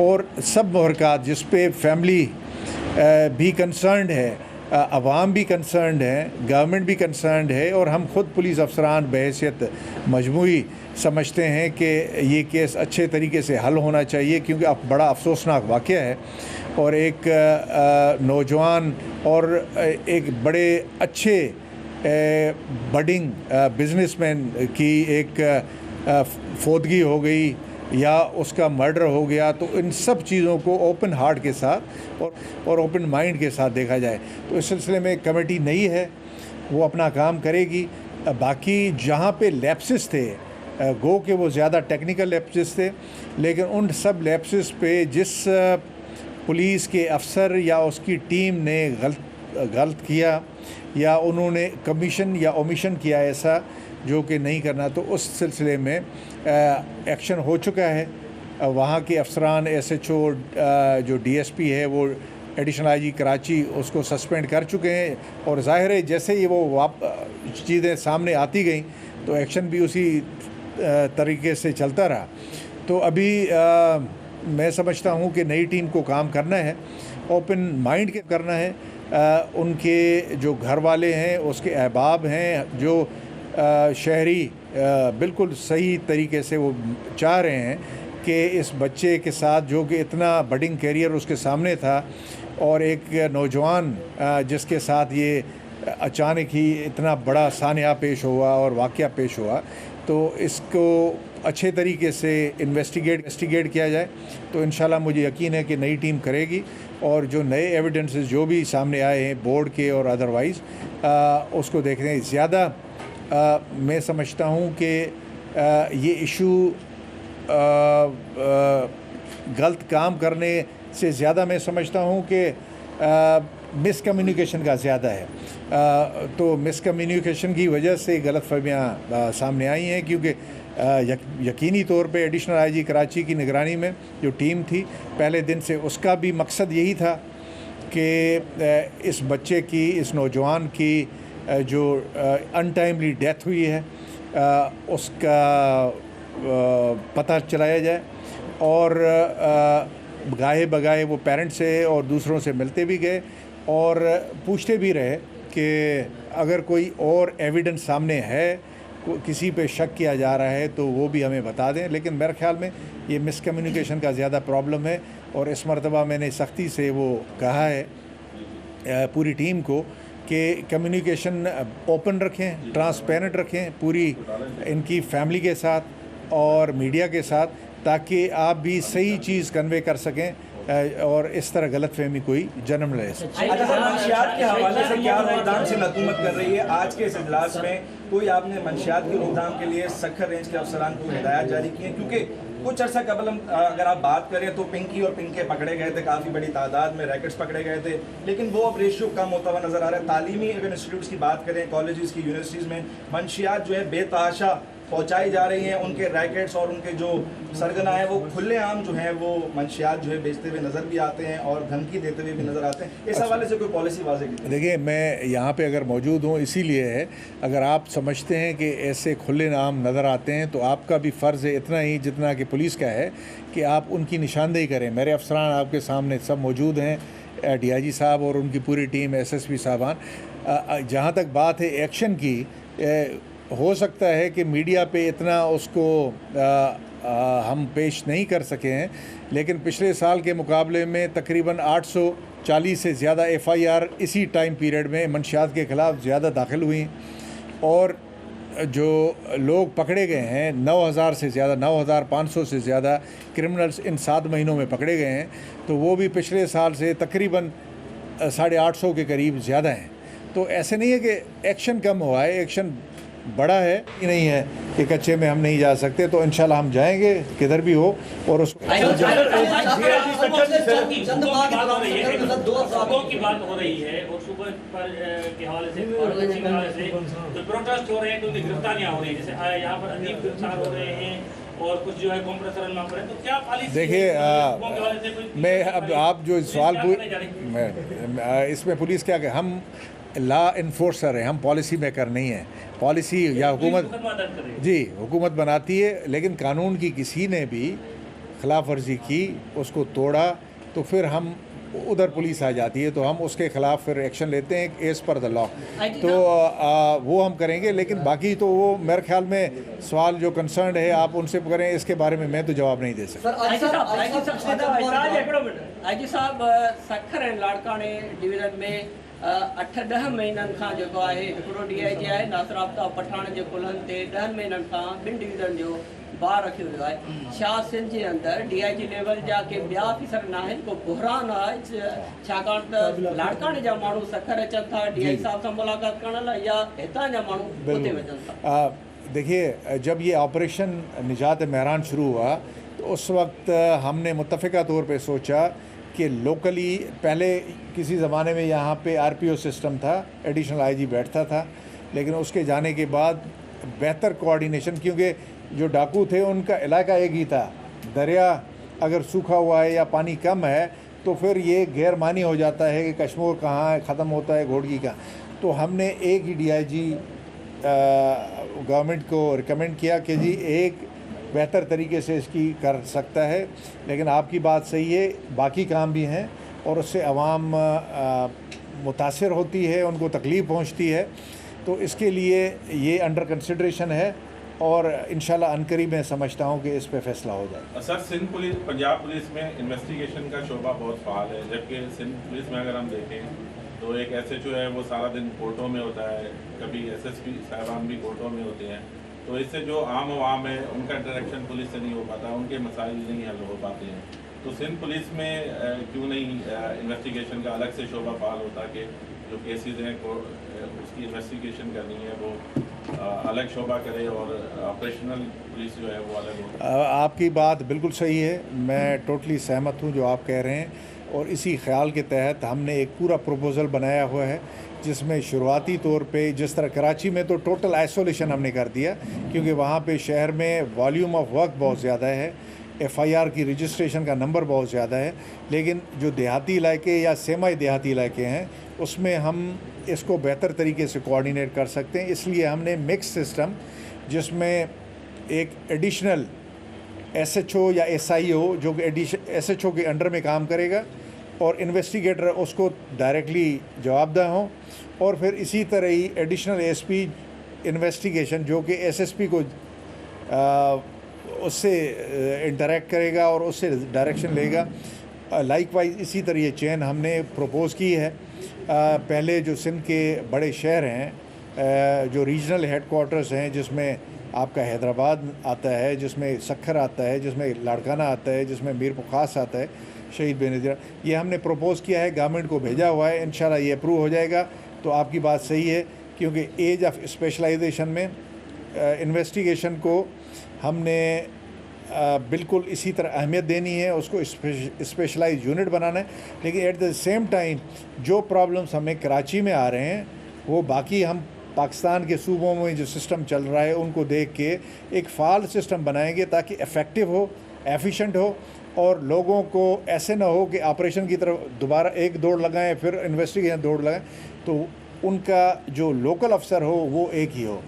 और सब महरक़ात जिस पे फैमिली भी कंसर्न्ड है, अवाम भी कंसर्न्ड है, गवर्नमेंट भी कंसर्न्ड है, और हम ख़ुद पुलिस अफसरान बहैसियत मजमूई समझते हैं कि ये केस अच्छे तरीके से हल होना चाहिए, क्योंकि अब बड़ा अफसोसनाक वाक़या है और एक नौजवान और एक बड़े अच्छे बडिंग बिजनेसमैन की एक फोदगी हो गई या उसका मर्डर हो गया। तो इन सब चीज़ों को ओपन हार्ट के साथ और ओपन माइंड के साथ देखा जाए। तो इस सिलसिले में कमेटी नई है, वो अपना काम करेगी। बाकी जहाँ पे लैप्सेस थे, गो के वो ज़्यादा टेक्निकल लैप्सेस थे, लेकिन उन सब लैप्सेस पे जिस पुलिस के अफसर या उसकी टीम ने गलत किया या उन्होंने कमीशन या ओमिशन किया ऐसा जो कि नहीं करना, तो उस सिलसिले में एक्शन हो चुका है। वहाँ के अफसरान SHO जो DSP है वो एडिशनल IG कराची उसको सस्पेंड कर चुके हैं, और ज़ाहिर है जैसे ही वो चीज़ें सामने आती गई तो एक्शन भी उसी तरीके से चलता रहा। तो अभी मैं समझता हूँ कि नई टीम को काम करना है, ओपन माइंड के करना है। उनके जो घर वाले हैं, उसके अहबाब हैं, जो शहरी बिल्कुल सही तरीके से वो चाह रहे हैं कि इस बच्चे के साथ जो कि इतना बडिंग कैरियर उसके सामने था, और एक नौजवान जिसके साथ ये अचानक ही इतना बड़ा सान्या पेश हुआ और वाक़या पेश हुआ, तो इसको अच्छे तरीके से इन्वेस्टिगेट किया जाए। तो इंशाल्लाह मुझे यकीन है कि नई टीम करेगी, और जो नए एविडेंसेस जो भी सामने आए हैं बोर्ड के और अदरवाइज़ उसको देखने ज़्यादा मैं समझता हूँ कि ये इशू गलत काम करने से ज़्यादा मैं समझता हूँ कि मिसकम्युनिकेशन का ज़्यादा है। तो मिसकम्युनिकेशन की वजह से गलतफहमियाँ सामने आई हैं, क्योंकि यकीनी तौर पे एडिशनल IG कराची की निगरानी में जो टीम थी पहले दिन से, उसका भी मकसद यही था कि इस बच्चे की, इस नौजवान की जो अनटाइमली डेथ हुई है उसका पता चलाया जाए, और गाहे बगाहे वो पेरेंट्स से और दूसरों से मिलते भी गए और पूछते भी रहे कि अगर कोई और एविडेंस सामने है, किसी पे शक किया जा रहा है तो वो भी हमें बता दें। लेकिन मेरे ख्याल में ये मिसकम्युनिकेशन का ज़्यादा प्रॉब्लम है, और इस मरतबा मैंने सख्ती से वो कहा है पूरी टीम को कि कम्युनिकेशन ओपन रखें, ट्रांसपेरेंट रखें पूरी इनकी फैमिली के साथ और मीडिया के साथ, ताकि आप भी सही चीज़ कन्वे कर सकें और इस तरह गलतफहमी कोई जन्म ले सके। मंशियात के हवाले से क्या रोकथाम से हुकूमत कर रही है? आज के इस इजलास में कोई आपने मंशियात की रोकथाम के लिए सखर रेंज के अफसरान को हिदायत जारी की है? क्योंकि कुछ अर्सा कबल हम अगर आप बात करें तो पिंकी और पिंके पकड़े गए थे, काफ़ी बड़ी तादाद में रैकेट्स पकड़े गए थे, लेकिन वो अब रेशियो कम होता हुआ नजर आ रहा है। तालीमी अगर इंस्टीट्यूट्स की बात करें, कॉलेजेस की, यूनिवर्सिटीज़ में मंशियात जो है बेतहाशा पहुंचाई जा रही हैं, उनके रैकेट्स और उनके जो सरगना है वो खुलेआम जो है वो मंशियात जो है बेचते हुए नज़र भी आते हैं और धमकी देते हुए भी नज़र आते हैं। इस हवाले से कोई पॉलिसी वाज़ेह कीजिए। देखिए, मैं यहाँ पे अगर मौजूद हूँ इसीलिए है, अगर आप समझते हैं कि ऐसे खुलेआम नज़र आते हैं तो आपका भी फ़र्ज़ है इतना ही जितना कि पुलिस का है कि आप उनकी निशानदेही करें। मेरे अफसरान आपके सामने सब मौजूद हैं, DIG साहब और उनकी पूरी टीम, SSP साहबान। जहाँ तक बात है एक्शन की, हो सकता है कि मीडिया पे इतना उसको हम पेश नहीं कर सके हैं, लेकिन पिछले साल के मुकाबले में तकरीबन 840 से ज़्यादा FIR इसी टाइम पीरियड में मंशियात के ख़िलाफ़ ज़्यादा दाखिल हुई, और जो लोग पकड़े गए हैं 9000 से ज़्यादा, 9500 से ज़्यादा क्रिमिनल्स इन 7 महीनों में पकड़े गए हैं, तो वो भी पिछले साल से तकरीबन 850 के करीब ज़्यादा हैं। तो ऐसे नहीं है कि एक्शन कम हुआ है, एक्शन बड़ा है ही नहीं है कि कच्चे में हम नहीं जा सकते। तो इंशाल्लाह हम जाएंगे किधर भी हो, और उसको की बात हो रही है और सुबह पर के हवाले से तो प्रोटेस्ट हो रहे हैं, क्योंकि गिरफ्तारियां हो रही हैं, जैसे यहाँ पर अदीब गिरफ्तार हो रहे हैं और कुछ जो है कॉम्प्रेसर वहाँ पर है। तो क्या पॉलिसी? देखिए, मैं अब आप जो सवाल मैं इसमें पुलिस क्या कहे, हम लॉ इन्फोर्सर है, हम पॉलिसी मेकर नहीं है। पॉलिसी या हुकूमत, जी, हुकूमत बनाती है, लेकिन कानून की किसी ने भी ख़िलाफ़ वर्जी की, उसको तोड़ा, तो फिर हम उधर पुलिस आ जाती है तो हम उसके ख़िलाफ़ फिर एक्शन लेते हैं एज़ पर द लॉ। तो वो हम करेंगे, लेकिन बाकी तो वो मेरे ख्याल में सवाल जो कंसर्न है आप उनसे करें, इसके बारे में मैं तो जवाब नहीं दे सकता। आईजी साहब सखर ऐं लाड़काणे डिवीज़न में 8-10 महीननि खां जेको आहे हिकिड़ो DIG आहे नासिर आफ्ताब पठाण जे कुलहनि ते 10 महीननि खां ॿिनि डिवीज़न जो बार रखियो वियो आहे। छा सिंध जे अंदरि DIG लेवल जा के ॿिया ऑफिसर न आहिनि? को बुहरान आहे छाकाणि त लाड़काणे जा माण्हू सखर अचनि था DIG साहब सां मुलाक़ात करण लाइ, या हितां जा माण्हू हुते वञनि था? देखिए, जब ये ऑपरेशन निजात महरान शुरू हुआ तो उस वक्त हमने मुत्तफ़िका तौर पे सोचा कि लोकली पहले किसी ज़माने में यहाँ पे RPO सिस्टम था, एडिशनल IG बैठता था, लेकिन उसके जाने के बाद बेहतर कोऑर्डिनेशन, क्योंकि जो डाकू थे उनका इलाका एक ही था, दरिया अगर सूखा हुआ है या पानी कम है तो फिर ये गैर मानी हो जाता है कि कश्मीर कहाँ ख़त्म होता है, घोड़गी का। तो हमने एक ही DIG गवर्नमेंट को रिकमेंड किया कि जी एक बेहतर तरीके से इसकी कर सकता है, लेकिन आपकी बात सही है, बाकी काम भी हैं और उससे आवाम मुतासिर होती है, उनको तकलीफ़ पहुंचती है। तो इसके लिए ये अंडर कंसिडरेशन है और इंशाल्लाह अनकरीब मैं समझता हूँ कि इस पे फैसला हो जाए। Sir, Sindh police, Punjab police में इन्वेस्टिगेशन का शोबा बहुत फ़ाल है, जबकि सिंध पुलिस में अगर हम देखें तो एक SHO है वो सारा दिन कोर्टों में होता है, कभी SSP साहबान भी कोर्टों में होते हैं, तो इससे जो आम आवाम है उनका इंटरेक्शन पुलिस से नहीं हो पाता, उनके मसाइल नहीं हल हो पाते हैं। तो सिंध पुलिस में क्यों नहीं इन्वेस्टिगेशन का अलग से शोबा फ़ाल होता कि जो केसेस हैं उसकी इन्वेस्टिगेशन करनी है वो अलग शोबा करे और ऑपरेशनल पुलिस जो है वो अलग हो? आपकी बात बिल्कुल सही है, मैं टोटली सहमत हूँ जो आप कह रहे हैं, और इसी ख्याल के तहत हमने एक पूरा प्रपोज़ल बनाया हुआ है जिसमें शुरुआती तौर पे, जिस तरह कराची में तो टोटल आइसोलेशन हमने कर दिया क्योंकि वहाँ पे शहर में वॉल्यूम ऑफ वर्क बहुत ज़्यादा है, FIR की रजिस्ट्रेशन का नंबर बहुत ज़्यादा है, लेकिन जो देहाती इलाके या सेमी देहाती इलाके हैं उसमें हम इसको बेहतर तरीके से कोऑर्डिनेट कर सकते हैं। इसलिए हमने मिक्स सिस्टम जिसमें एक एडिशनल SHO या SIO जो कि SHO के अंडर में काम करेगा और इन्वेस्टिगेटर उसको डायरेक्टली जवाबदेह हों, और फिर इसी तरह ही एडिशनल ASP इन्वेस्टिगेशन जो कि SSP को उससे इंटरेक्ट करेगा और उससे डायरेक्शन लेगा। लाइकवाइज इसी तरह ये चेन हमने प्रपोज़ की है। पहले जो सिंध के बड़े शहर हैं, जो रीजनल हेडक्वार्टर्स हैं, जिसमें आपका हैदराबाद आता है, जिसमें सखर आता है, जिसमें लाड़काना आता है, जिसमें मीर पुखास आता है, शहीद बेनज़ीर, ये हमने प्रपोज़ किया है, गवर्नमेंट को भेजा हुआ है, इंशाल्लाह ये अप्रूव हो जाएगा। तो आपकी बात सही है, क्योंकि एज ऑफ स्पेशलाइजेशन में इन्वेस्टिगेशन को हमने बिल्कुल इसी तरह अहमियत देनी है, उसको स्पेशलाइज यूनिट बनाना है, लेकिन एट द सेम टाइम जो प्रॉब्लम्स हमें कराची में आ रहे हैं वो बाकी हम पाकिस्तान के सूबों में जो सिस्टम चल रहा है उनको देख के एक फ़ाल सिस्टम बनाएंगे ताकि इफ़ेक्टिव हो, एफिशिएंट हो, और लोगों को ऐसे ना हो कि ऑपरेशन की तरफ दोबारा एक दौड़ लगाएं फिर इन्वेस्टिगेशन दौड़ लगाएं, तो उनका जो लोकल अफसर हो वो एक ही हो।